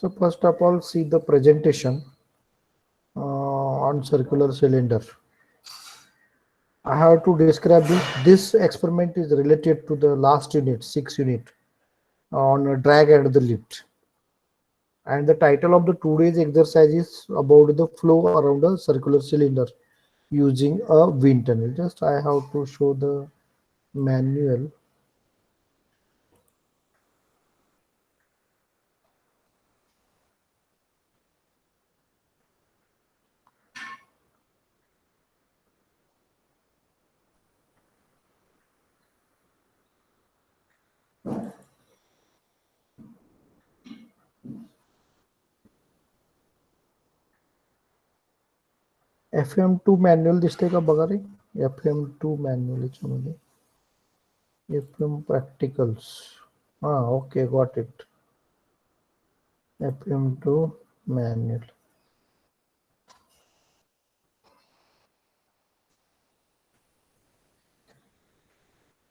So first of all, see the presentation on circular cylinder. I have to describe this. This experiment is related to the last unit, 6 unit, on a drag and the lift. And the title of the today's exercise is about the flow around a circular cylinder using a wind tunnel. Just I have to show the manual. FM2 manual दिसते का बघा रे. FM2 manual याच्यामध्ये. FM practicals. Okay, got it. FM2 manual.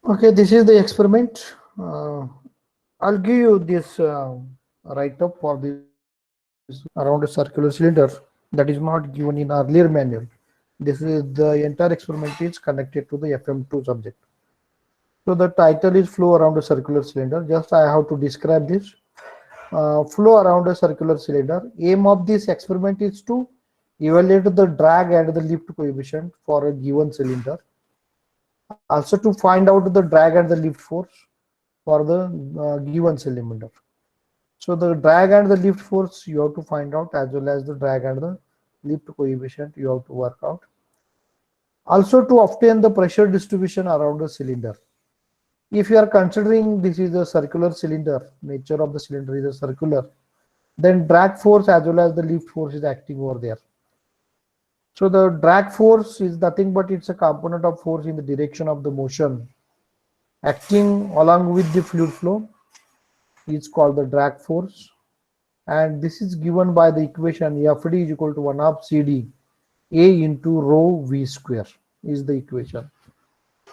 Okay, this is the experiment. I'll give you this write-up for this around a circular cylinder that is not given in earlier manual. This is the entire experiment is connected to the FM2 subject. So the title is flow around a circular cylinder. Just I have to describe this. Flow around a circular cylinder. Aim of this experiment is to evaluate the drag and the lift coefficient for a given cylinder. Also to find out the drag and the lift force for the given cylinder. So the drag and the lift force you have to find out, as well as the drag and the lift coefficient you have to work out. Also to obtain the pressure distribution around the cylinder. If you are considering this is a circular cylinder, nature of the cylinder is a circular, then drag force as well as the lift force is acting over there. So the drag force is nothing but it's a component of force in the direction of the motion acting along with the fluid flow. It's called the drag force, and this is given by the equation FD is equal to 1 half CD A into rho V square is the equation.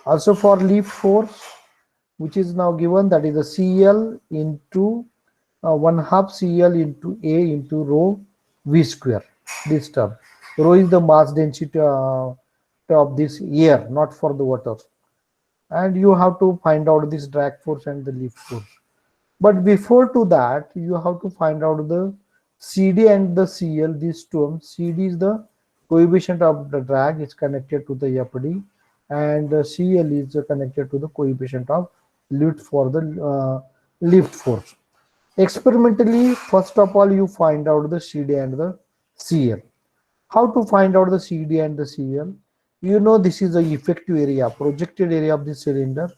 Also for lift force, which is now given, that is the CL into 1 half CL into A into rho V square. This term, rho is the mass density of this air, not for the water. And you have to find out this drag force and the lift force. But before to that, you have to find out the CD and the CL, these terms. CD is the coefficient of the drag, is connected to the FD, and the CL is connected to the coefficient of lift for the lift force. Experimentally, first of all, you find out the CD and the CL. How to find out the CD and the CL? You know, this is the effective area, projected area of the cylinder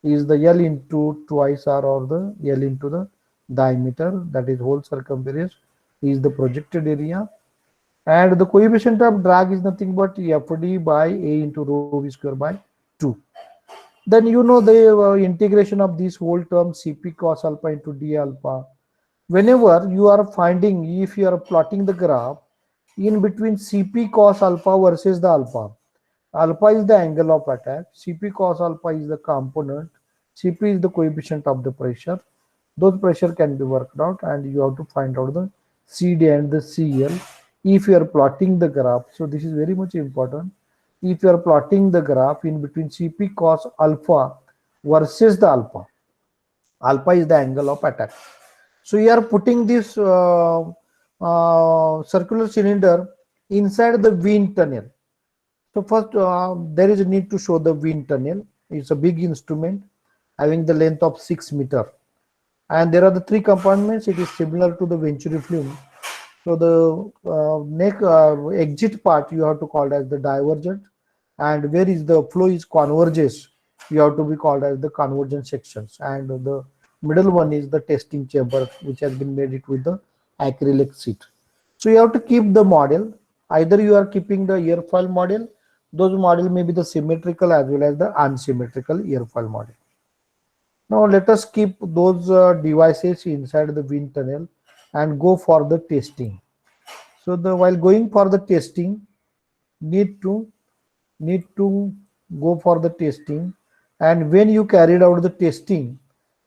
is the L into twice R, or the L into the diameter, that is whole circumference is the projected area, and the coefficient of drag is nothing but FD by A into rho V square by 2. Then you know the integration of this whole term Cp cos alpha into d alpha. Whenever you are finding, if you are plotting the graph in between Cp cos alpha versus the alpha, alpha is the angle of attack, Cp cos alpha is the component, Cp is the coefficient of the pressure. Those pressure can be worked out, and you have to find out the CD and the CL if you are plotting the graph. So this is very much important. If you are plotting the graph in between Cp cos alpha versus the alpha, alpha is the angle of attack. So you are putting this circular cylinder inside the wind tunnel. So first, there is a need to show the wind tunnel. It's a big instrument having the length of 6 meters, and there are the 3 compartments. It is similar to the venturi film. So the exit part you have to call as the divergent, and where is the flow is converges, you have to be called as the convergent sections, and the middle one is the testing chamber, which has been made it with the acrylic sheet. So you have to keep the model. Either you are keeping the airfoil model. Those model may be the symmetrical as well as the unsymmetrical airfoil model. Now let us keep those devices inside the wind tunnel and go for the testing. So while going for the testing, need to go for the testing, and when you carried out the testing,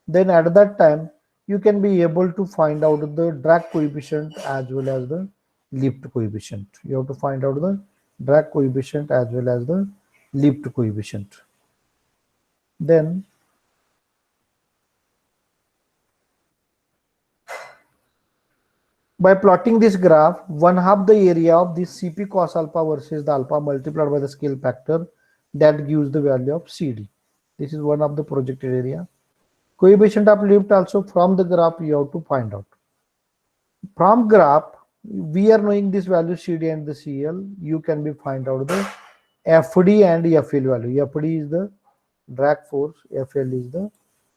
then at that time you can be able to find out the drag coefficient as well as the lift coefficient. You have to find out the drag coefficient as well as the lift coefficient. Then by plotting this graph, one half the area of this Cp cos alpha versus the alpha multiplied by the scale factor, that gives the value of Cd. This is one of the projected area. Coefficient of lift also from the graph you have to find out. From graph, we are knowing this value CD and the CL. You can be find out the FD and FL value. FD is the drag force, FL is the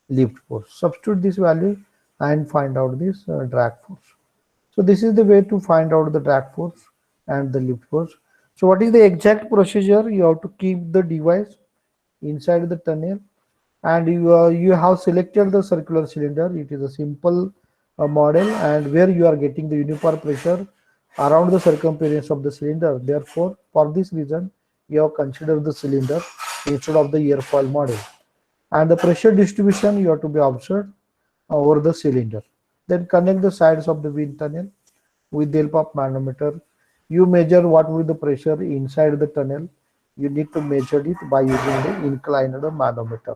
lift force. Substitute this value and find out this drag force. So this is the way to find out the drag force and the lift force. So what is the exact procedure? You have to keep the device inside the tunnel, and you have selected the circular cylinder. It is a simple model, and where you are getting the uniform pressure around the circumference of the cylinder. Therefore, for this reason, you have considered the cylinder instead of the airfoil model. And the pressure distribution you have to be observed over the cylinder. Then connect the sides of the wind tunnel with the help of manometer. You measure what will be the pressure inside the tunnel. You need to measure it by using the inclined manometer.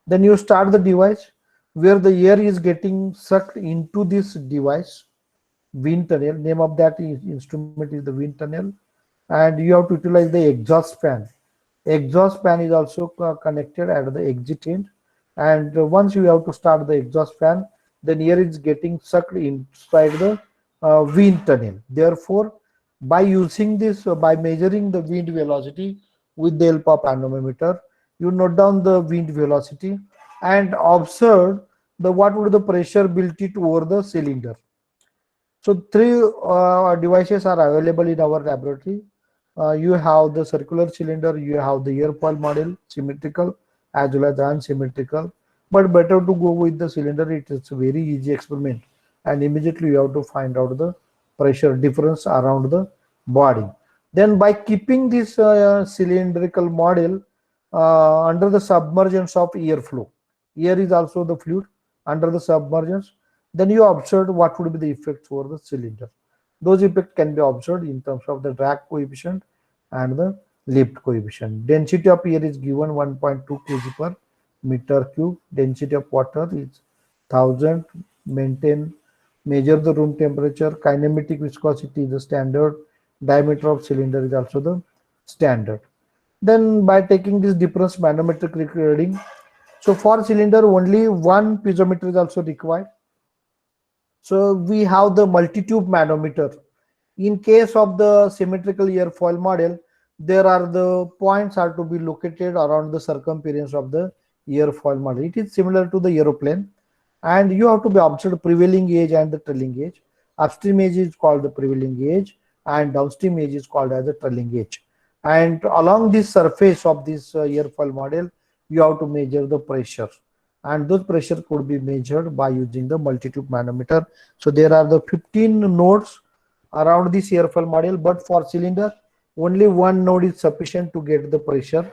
Then you start the device where the air is getting sucked into this device, wind tunnel. Name of that instrument is the wind tunnel, and you have to utilize the exhaust fan. Exhaust fan is also connected at the exit end, and once you have to start the exhaust fan, then air is getting sucked inside the wind tunnel. Therefore, by using this, by measuring the wind velocity with the help of anemometer, you note down the wind velocity and observe the what would the pressure built it over the cylinder. So three devices are available in our laboratory. You have the circular cylinder, you have the airfoil model, symmetrical as well as unsymmetrical. But better to go with the cylinder. It is a very easy experiment, and immediately you have to find out the pressure difference around the body. Then by keeping this cylindrical model under the submergence of airflow, air is also the fluid under the submergence, then you observe what would be the effects over the cylinder. Those effects can be observed in terms of the drag coefficient and the lift coefficient. Density of air is given 1.2 kg per meter cube. Density of water is 1000. Maintain, measure the room temperature. Kinematic viscosity is the standard. Diameter of cylinder is also the standard. Then by taking this difference manometric reading, so for cylinder only one piezometer is also required. So we have the multi-tube manometer. In case of the symmetrical airfoil model, there are the points are to be located around the circumference of the airfoil model. It is similar to the aeroplane, and you have to be observed prevailing edge and the trailing edge. Upstream edge is called the prevailing edge, and downstream edge is called as the trailing edge. And along this surface of this airfoil model, you have to measure the pressure, and those pressure could be measured by using the multi-tube manometer. So there are the 15 nodes around this airfoil model, but for cylinder only one node is sufficient to get the pressure.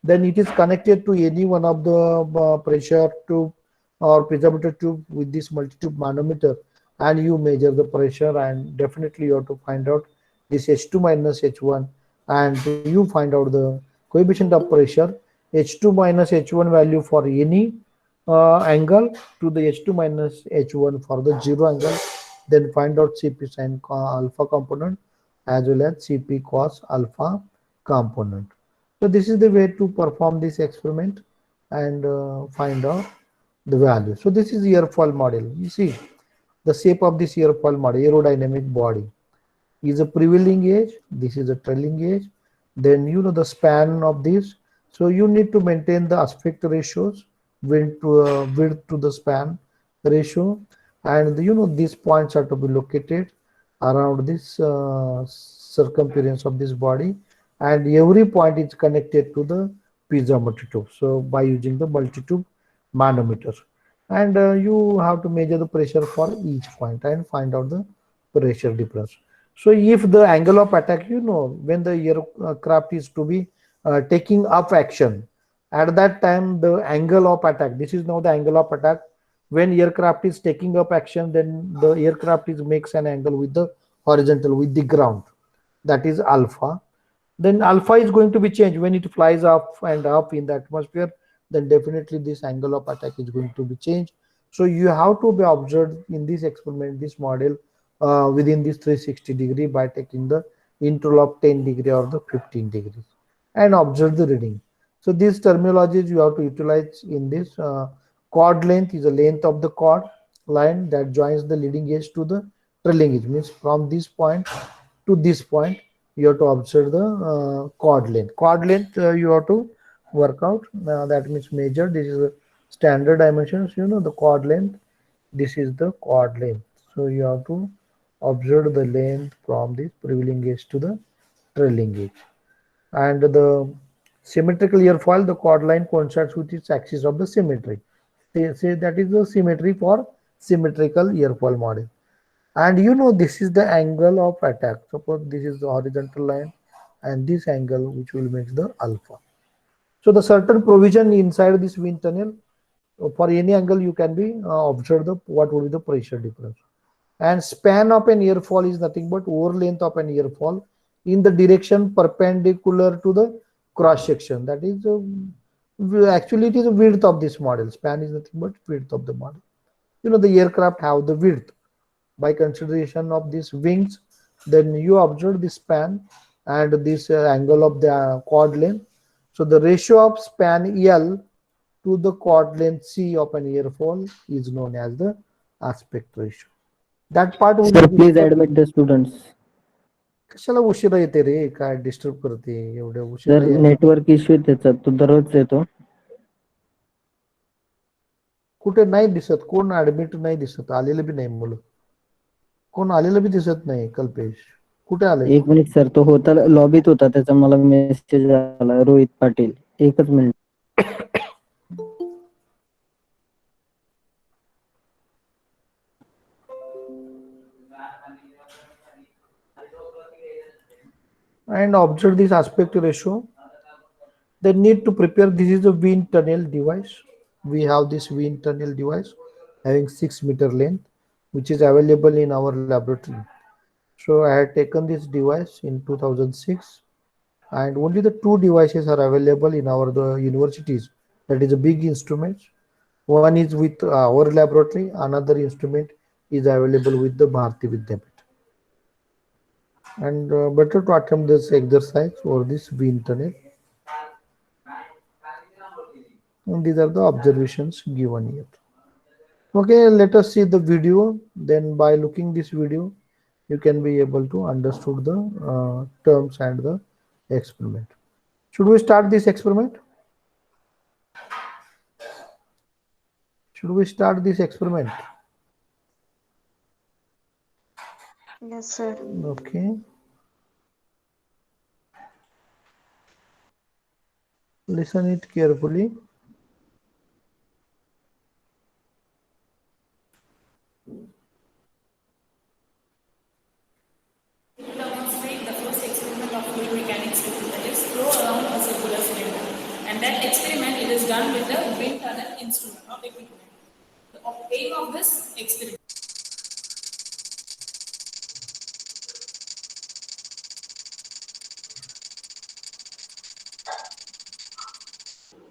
Then it is connected to any one of the pressure tube or piezometer tube with this multi-tube manometer, and you measure the pressure, and definitely you have to find out this H2 minus H1, and you find out the coefficient of pressure H2 minus H1 value for any angle to the H2 minus H1 for the zero angle. Then find out Cp sin alpha component as well as Cp cos alpha component. So this is the way to perform this experiment and find out the value. So this is airfoil model. You see the shape of this airfoil model, aerodynamic body is a prevailing edge, this is a trailing edge, then you know the span of this. So you need to maintain the aspect ratios, width to the span ratio, and you know these points are to be located around this circumference of this body, and every point is connected to the piezometer tube. So by using the multi-tube manometer, and you have to measure the pressure for each point and find out the pressure difference. So if the angle of attack, you know, when the aircraft is to be taking up action, at that time the angle of attack, this is now the angle of attack. When aircraft is taking up action, then the aircraft is makes an angle with the horizontal with the ground, that is alpha. Then alpha is going to be changed when it flies up and up in the atmosphere, then definitely this angle of attack is going to be changed. So you have to be observed in this experiment, this model, within this 360 degree by taking the interval of 10 degree or the 15 degrees and observe the reading. So these terminologies you have to utilize in this. Chord length is the length of the chord line that joins the leading edge to the trailing edge, means from this point to this point you have to observe the chord length. Chord length you have to work out. That means measure. This is the standard dimensions. You know the chord length. This is the chord length. So you have to observe the length from this prevailing edge to the trailing edge. And the symmetrical airfoil, the chord line coincides with its axis of the symmetry. Say that is the symmetry for symmetrical airfoil model. And you know this is the angle of attack. Suppose this is the horizontal line and this angle which will make the alpha. So the certain provision inside this wind tunnel, for any angle you can be observe the what would be the pressure difference. And span of an airfoil is nothing but over length of an airfoil in the direction perpendicular to the cross section. That is actually it is the width of this model. Span is nothing but width of the model. You know the aircraft have the width by consideration of these wings. Then you observe the span and this angle of the chord length. So the ratio of span L to the chord length C of an airfoil is known as the aspect ratio. That part will Sir, be please discussed. admit the students. कशाला उशिरा येते रे, काय disturb करते एवढ्या sir, उशिरा यायला. Network issue आहे त्याचा, तो दररोज येतो. कुठे नाही दिसत, कोण ऍडमिट नाही दिसत, आलेलं बी नाही मुलं, कोण आलेलं बी दिसत नाही. कल्पेश कुठे आलंय? एक मिनिट सर, तो होता लॉबीत होता, त्याचा मला मेसेज आला, रोहित पाटील. एकच minute. And observe this aspect ratio. They need to prepare. This is a wind tunnel device. We have this wind tunnel device having 6 meter length, which is available in our laboratory. So I had taken this device in 2006, and only the two devices are available in our the universities. That is a big instrument. One is with our laboratory, another instrument is available with the Bharati Vidyapeeth. And better to attempt this exercise or this wind tunnel. And these are the observations given here. Okay, let us see the video. Then by looking this video, you can be able to understood the terms and the experiment. Should we start this experiment? Should we start this experiment? Yes, sir. Okay, listen it carefully. Demonstrate the first experiment of fluid mechanics that is flow around a circular cylinder. And that experiment it is done with the wind tunnel instrument or equipment. The aim of this experiment.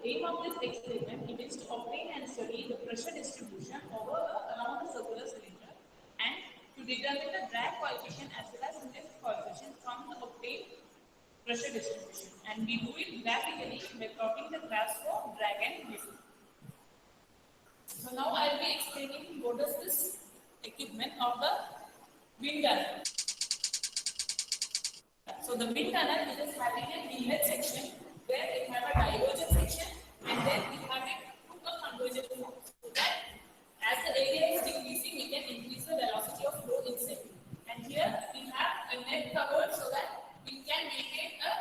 Aim of this experiment it is to obtain and study the pressure distribution around the circular cylinder and to determine the drag coefficient as well as lift coefficient from the obtained pressure distribution. And we do it graphically by plotting the graphs for drag and lift. So now I will be explaining what is this equipment of the wind tunnel. So the wind tunnel it is having an inlet section where it have a divergent section and then we have it to a convergent flow. So that as the area is decreasing, we can increase the velocity of flow inside. And here we have a net covered so that we can maintain a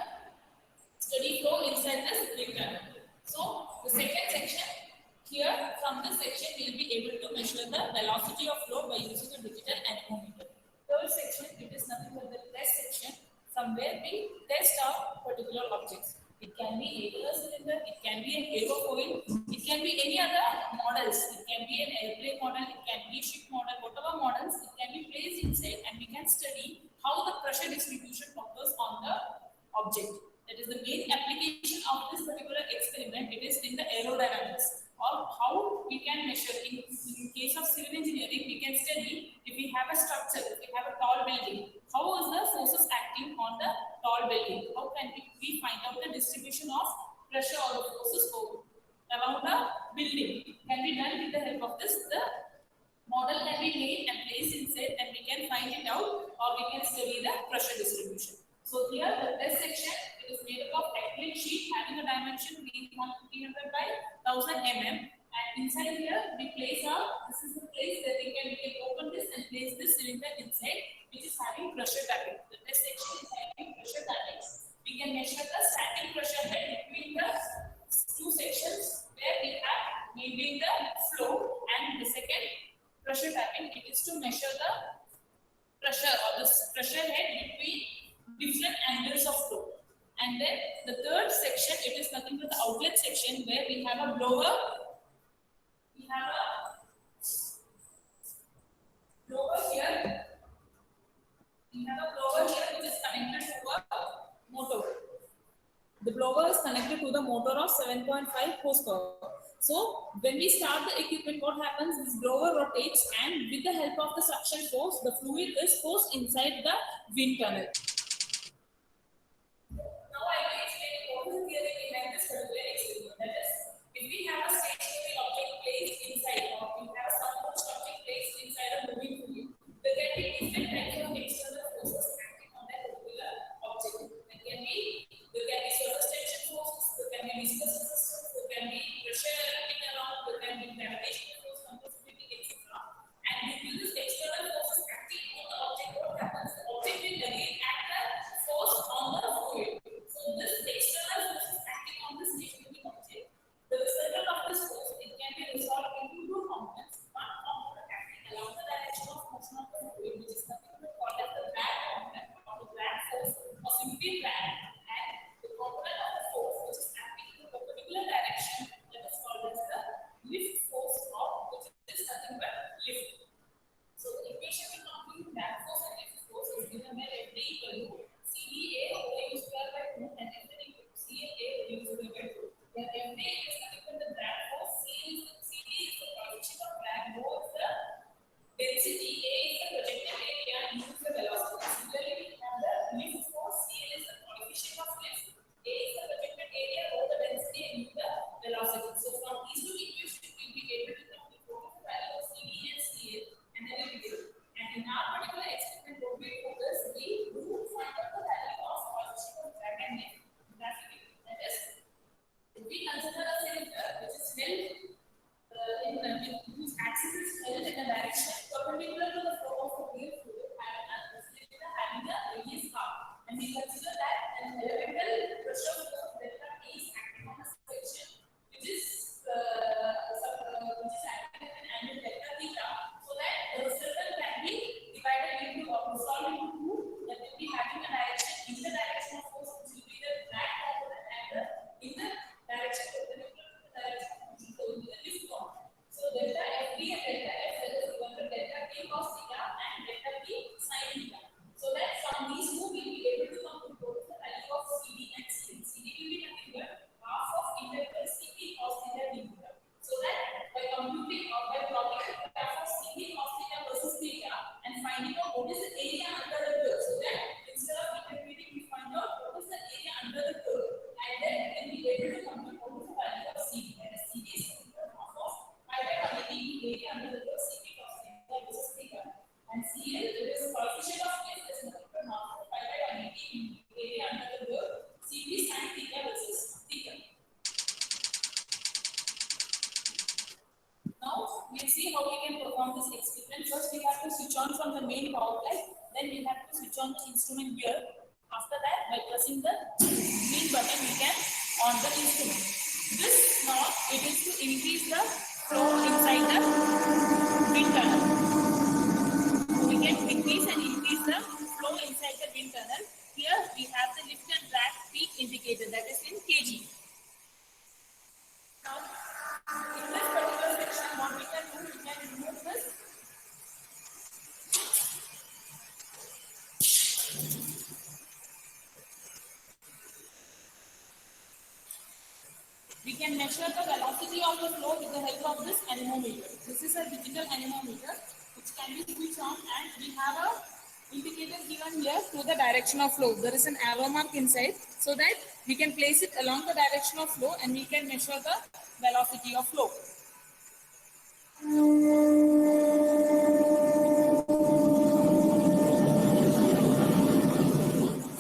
steady flow inside this wind tunnel. So the second section here from this section we will be able to measure the velocity of flow by using a digital anemometer. Third section it is nothing but the test section from where we test our particular objects. It can be aerial cylinder, it can be an aerofoil, it can be any other models. It can be an airplane model, it can be a ship model, whatever models, it can be placed inside and we can study how the pressure distribution occurs on the object. That is the main application of this particular experiment. It is in the aerodynamics or how we can measure. In case of civil engineering, we can study if we have a structure, if we have a tall building, how is the forces acting on the tall building? How can we find out the distribution of pressure or the forces around the building? Can be done with the help of this. The model can be made and placed inside and we can find it out or we can study the pressure distribution. So here the test section, it is made up of acrylic sheet having a dimension 300 by 1000 mm, and inside here we place this is the place that we can open this and place this cylinder inside, which is having pressure tapping. The test section is having pressure tapping. We can measure the static pressure head between the two sections where we have maintained the flow, and the second pressure tapping, it is to measure the pressure or the pressure head between different angles of flow. And then the third section, it is nothing but the outlet section where we have a blower. We have a blower here. We have a blower here which is connected to a motor. The blower is connected to the motor of 7.5 horsepower. So when we start the equipment, what happens? This blower rotates and with the help of the suction force, the fluid is forced inside the wind tunnel. Now I will explain what is the theory behind this particular experiment. That is, if we have a stationary object placed inside or we have a submerged object placed inside a moving fluid, there can be different types of external forces acting on that particular object. There can be surface tension forces, there can be viscous resistance, there can be pressure acting around, there can be gravitational force, compressibility, etc. And due to this external forces acting on the object, what happens? The object will again act the force on the fluid. So this external forces acting on this stationary object, the result of this force, it can be resolved into two components. One component acting along the direction of motion of the fluid, which is nothing but called as the drag component or the drag force or simply drag, and the component of the force which is acting in a particular direction, that is called as the lift force, or which is nothing but lift. So the equation will compute drag force and lift force is given by F equal to CDA whole square by 2 and F equal to CA whole square by 2. Where F is nothing but the drag force, CD is the coefficient of drag, rho is the density, A is the projected area, and U is the velocity. Similarly, we have the lift force, CL is the coefficient of lift, A is the projected area, rho the density, and U the velocity. So from these two equations, we will be able to compute what is the value of CD and CL, and then we will do it. And in our particular experiment, what we do is we do find out the value of coefficient of drag and lift graphically. That is, if we consider a cylinder which is held whose axis is held in a direction perpendicular to the flow of a real fluid, having a cylinder having a radius r, and we consider that an elemental pressure force delta T is acting on a section which is acting at an angle delta theta, so that the resultant can be divided into or resolved into two, that will be having a direction in the direction of force, which will be the drag component, and in the direction perpendicular to the direction of motion, so will be the lift component. So delta FD and delta F that is equal to delta T cos theta and delta T sin theta. So that from these two we will be able to compute both the value of CD and CL. CD will be nothing but half of integral CP cos theta d theta. So that by computing or by plotting the graph of CP cos theta versus theta and finding out what is the area under the curve, so that instead of integrating we find out what is the area under the curve, and then we can be able to compute what is the value of CD. That is CD is half of pi by 180 area under the curve CP cos theta versus theta, and CL it is coefficient of lift is nothing but half of pi by 180 area under the curve CP sin theta versus theta. Now we'll see how we can perform this experiment. First we have to switch on from the main power light, then we have to switch on the instrument gear. After that, by pressing the green button we can on the instrument. This knob, it is to increase the flow inside the wind tunnel. So we can decrease and increase the flow inside the wind tunnel. Here we have the lift and drag peak indicator, that is in kg. can measure the velocity of the flow with the help of this anemometer. This is a digital anemometer which can be switched on, and we have a indicator given here to the direction of flow. There is an arrow mark inside so that we can place it along the direction of flow and we can measure the velocity of flow.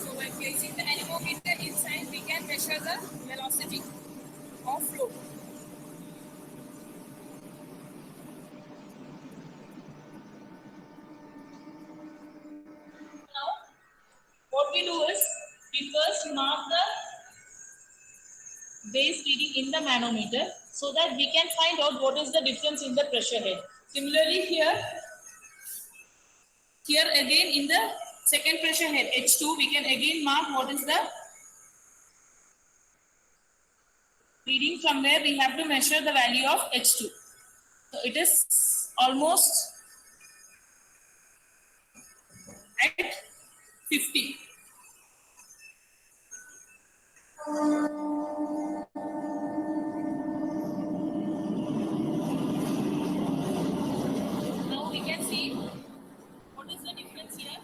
So by placing the anemometer inside, we can measure the velocity of flow. Now, what we do is we first mark the base reading in the manometer so that we can find out what is the difference in the pressure head. Similarly, here again in the second pressure head H2, we can again mark what is the reading from where we have to measure the value of H2. So it is almost at 50. Now we can see what is the difference here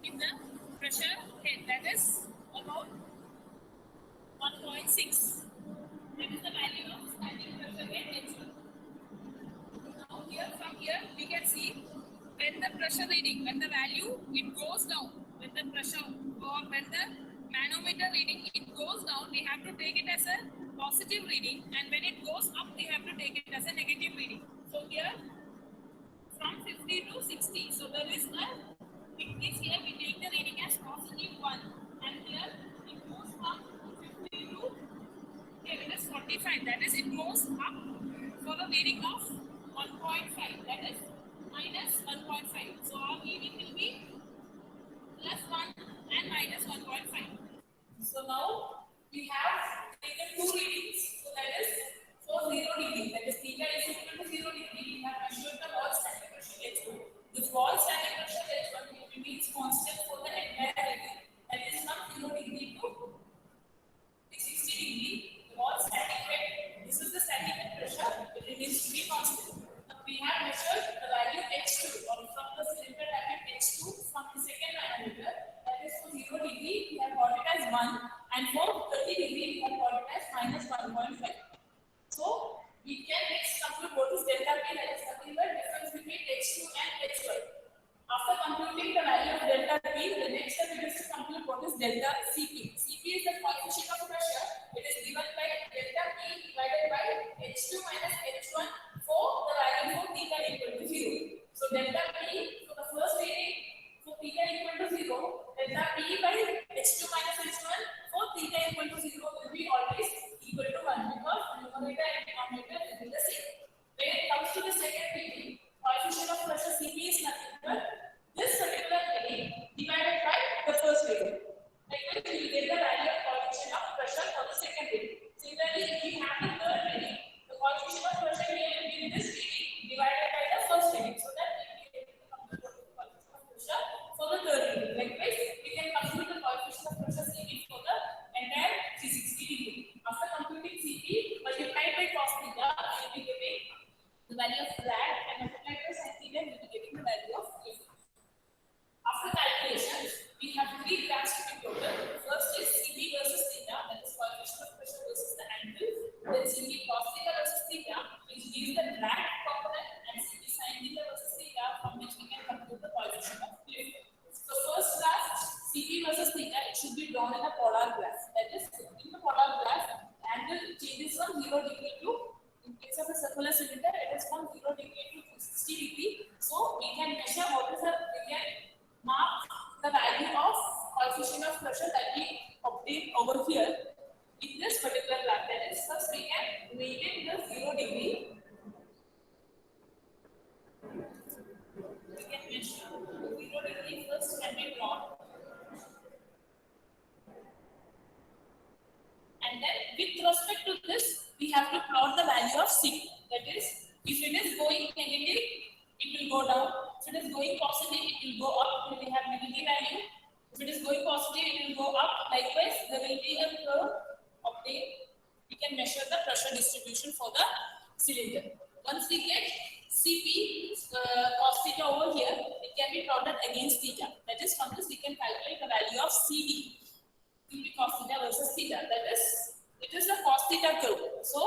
in the pressure head, that is about 1.6. That is the value of static pressure head H2. Now from here we can see when the pressure reading, when the value it goes down, when the pressure or when the manometer reading it goes down, we have to take it as a positive reading, and when it goes up, we have to take it as a negative reading. So here from 50 to 60, so there is a decrease here. We take the reading as positive 1, and here it goes from 50 to here it is 45. That is, it goes up for the reading of 1.5. That is minus 1.5. So our reading will be plus 1 and minus 1.5. So now we have taken two readings. So that is for 0 degree. That is theta is equal to 0 degree. We have measured the wall static pressure H2. This wall static pressure H1 remains constant for the entire reading. That is from 0 degree to 60 degree. The wall static head. This is the static head pressure. It remains to be constant. We have measured the value H2 or from the cylinder bracket H2 from the second manometer. That is for 0 degree, we have got it as 1, and for 30 degree, we have got it as minus 1.5. So we can next compute what is delta P, that is nothing but difference between H2 and H1. After computing the value of delta P, the next step is to compute what is delta Cp. Cp is the coefficient of pressure. It is given by delta P divided by H2 minus H1 for the value for theta equal to 0. So delta P for the first reading for theta equal to 0, delta P by H2 minus H1 for theta equal to 0 will be always equal to 1 because numerator and denominator will be the same. When it comes to the second reading, coefficient of pressure Cp is nothing but this particular reading divided by the first reading. Like this, we will get the value of coefficient of pressure for the second reading. Similarly, if we have the third reading, the coefficient of pressure here will be this reading divided by the first reading, so that we will be able to compute the coefficient of pressure for the third reading. Likewise, we can compute the coefficient of pressure Cp for the entire 360 degree. After computing Cp multiplied by cos theta, we will be getting the value of rad, and multiplied by sin theta, we will be getting the value of F. After calculations, we have three graphs to be plotted. First is Cp versus theta, that is coefficient of pressure versus the angle. Then Cp cos theta versus theta, which gives the drag component, and Cp sin theta versus theta, from which we can compute the coefficient of lift. So first graph, Cp versus theta, it should be drawn in a polar graph. That is, in the polar graph, angle changes from 0 degree to, in case of a circular cylinder, it is from 0 degree to 60 degree. So we can measure what is the, we can mark the value of coefficient of pressure that we obtain over here in this particular graph. That is, first we can maintain the 0 degree. We can measure 0 degree first can be drawn. And then with respect to this, we have to plot the value of Cp. That is, if it is going negative, it will go down. If it is going positive, it will go up. We will have negative value. If it is going positive, it will go up. Likewise, there will be a curve obtained. We can measure Once we get Cp cos theta over here, it can be plotted against theta. That is, from this we can calculate the value of CD. Cp cos theta versus theta. That is, it is a cos theta curve. So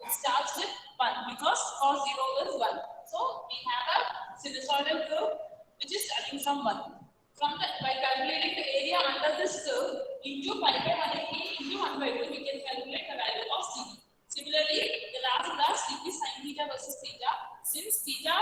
it starts with 1 because cos 0 is 1. So we have a sinusoidal curve which is starting from 1. From the, by calculating the area under this curve into pi by 180 into 1 by 2, we can calculate the value of CD. Similarly, the last graph Cp sin theta versus theta. Since theta,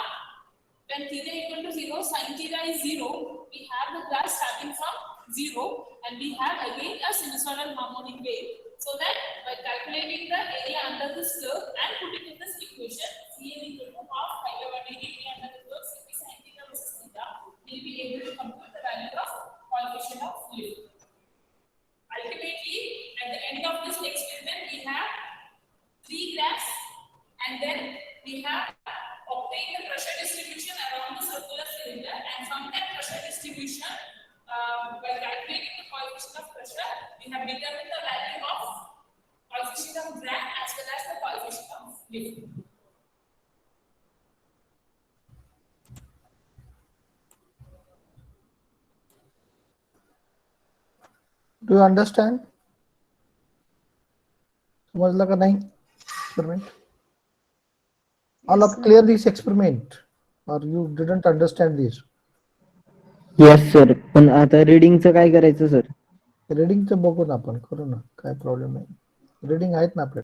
when theta equal to 0, sin theta is 0, we have the graph starting from 0 and we have again a sinusoidal harmonic wave. So that by calculating the area under this curve and putting in this equation, Cn equal to half pi by 180 area under the curve Cp sin theta versus theta, we will be able to compute the value of coefficient of lift. Ultimately, at the end of this experiment, we have 3 graphs and then we have obtained the pressure distribution around the circular cylinder, and from that pressure distribution, by calculating the coefficient of pressure, we have determined the value of coefficient of drag as well as the coefficient of lift. Do you understand? समझला का नहीं experiment? All Yes, up sir. clear this experiment or you didn't understand this? Yes sir, पण आता रिडिंगचं काय करायचं sir? रीडिंगचं बघू ना आपण, करू ना, काय प्रॉब्लेम नाही. रीडिंग आहेत ना आपल्याकडे.